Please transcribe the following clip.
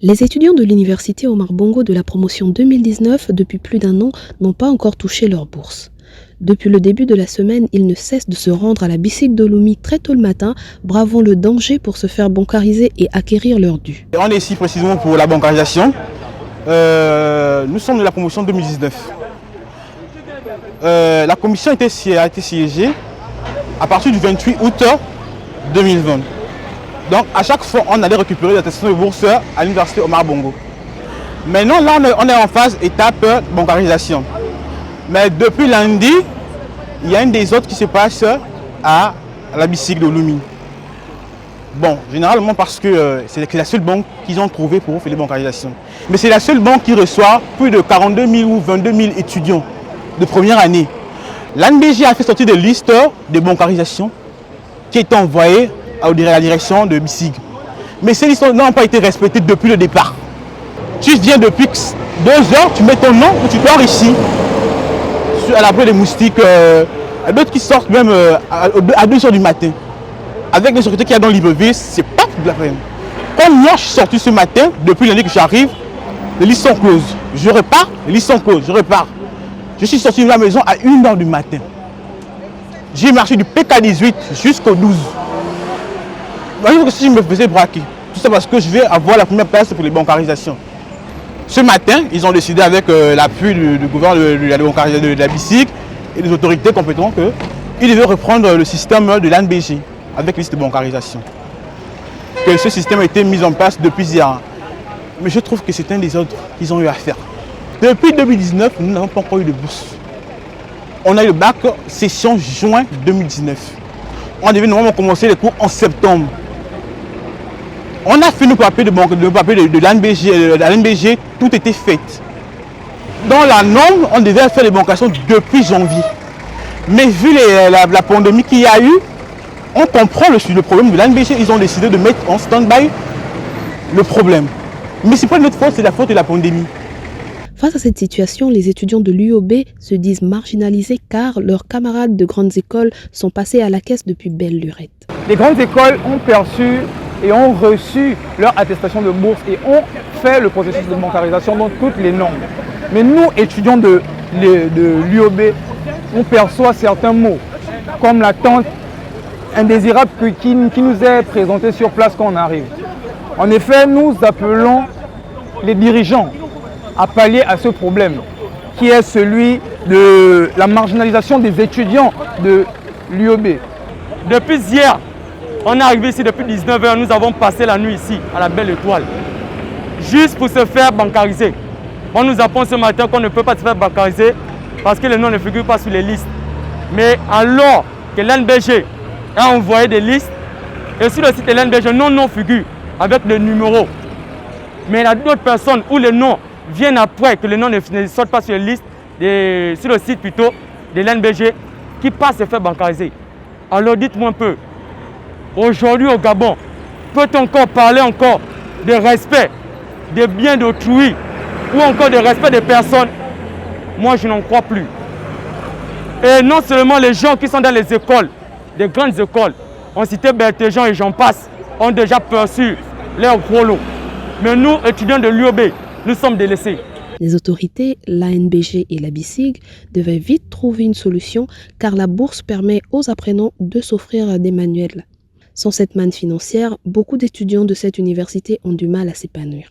Les étudiants de l'université Omar Bongo de la promotion 2019, depuis plus d'un an, n'ont pas encore touché leur bourse. Depuis le début de la semaine, ils ne cessent de se rendre à la BICIC de Lomé très tôt le matin, bravant le danger pour se faire bancariser et acquérir leur dû. On est ici précisément pour la bancarisation. Nous sommes de la promotion 2019. La commission a été siégée à partir du 28 août 2020. Donc à chaque fois, on allait récupérer l'attestation de bourse à l'université Omar Bongo. Maintenant, là, on est en phase étape bancarisation. Mais depuis lundi, il y a une des autres qui se passe à la BICIC de Lomé. Bon, généralement parce que c'est la seule banque qu'ils ont trouvée pour faire les bancarisations. Mais c'est la seule banque qui reçoit plus de 42 000 ou 22 000 étudiants de première année. L'ANBG a fait sortir des listes de bancarisations qui étaient envoyées à la direction de BICIC. Mais ces listes n'ont pas été respectées depuis le départ. Tu viens depuis 2 heures, tu mets ton nom ou tu dors ici, à l'abri des moustiques. Il y a d'autres qui sortent même à 2 heures du matin. Avec les sécurités qu'il y a dans Libreville, c'est pas de la peine. Comme moi, je suis sorti ce matin, depuis l'année que j'arrive, les listes sont closes. Je repars, les listes sont closes, je repars. Je suis sorti de la maison à 1 heure du matin. J'ai marché du PK18 jusqu'au 12. Imagine que si je me faisais braquer, tout ça parce que je vais avoir la première place pour les bancarisations. Ce matin, ils ont décidé avec l'appui du gouvernement de la BICIC et des autorités compétentes qu'ils devaient reprendre le système de l'ANBG avec liste de bancarisation. Que ce système a été mis en place depuis hier. Mais je trouve que c'est un des autres qu'ils ont eu à faire. Depuis 2019, nous n'avons pas encore eu de bourse. On a eu le bac session juin 2019. On devait normalement commencer les cours en septembre. On a fait nos papiers de l'ANBG, tout était fait. Dans la norme, on devait faire les bancarisations depuis janvier. Mais vu la pandémie qu'il y a eu, on comprend le problème de l'ANBG. Ils ont décidé de mettre en stand-by le problème. Mais ce n'est pas notre faute, c'est la faute de la pandémie. Face à cette situation, les étudiants de l'UOB se disent marginalisés car leurs camarades de grandes écoles sont passés à la caisse depuis belle lurette. Les grandes écoles ont perçu et ont reçu leur attestation de bourse et ont fait le processus de bancarisation dans toutes les normes. Mais nous, étudiants de l'UOB, on perçoit certains mots, comme l'attente indésirable qui nous est présentée sur place quand on arrive. En effet, nous appelons les dirigeants à pallier à ce problème, qui est celui de la marginalisation des étudiants de l'UOB. Depuis hier, on est arrivé ici depuis 19h, nous avons passé la nuit ici, à la Belle Étoile, juste pour se faire bancariser. On nous apprend ce matin qu'on ne peut pas se faire bancariser parce que les noms ne figurent pas sur les listes. Mais alors que l'ANBG a envoyé des listes, et sur le site de l'ANBG, nos noms figurent avec le numéro. Mais il y a d'autres personnes où les noms viennent après que les noms ne sortent pas sur les listes, sur le site plutôt de l'ANBG, qui passent se faire bancariser. Alors dites-moi un peu, aujourd'hui au Gabon, peut-on encore parler encore de respect des biens d'autrui ou encore de respect des personnes? Moi, je n'en crois plus. Et non seulement les gens qui sont dans les écoles, des grandes écoles, on citait Berthéjean et j'en passe, ont déjà perçu leur gros lot. Mais nous, étudiants de l'UOB, nous sommes délaissés. Les autorités, l'ANBG et la BICIC devaient vite trouver une solution car la bourse permet aux apprenants de s'offrir des manuels. Sans cette manne financière, beaucoup d'étudiants de cette université ont du mal à s'épanouir.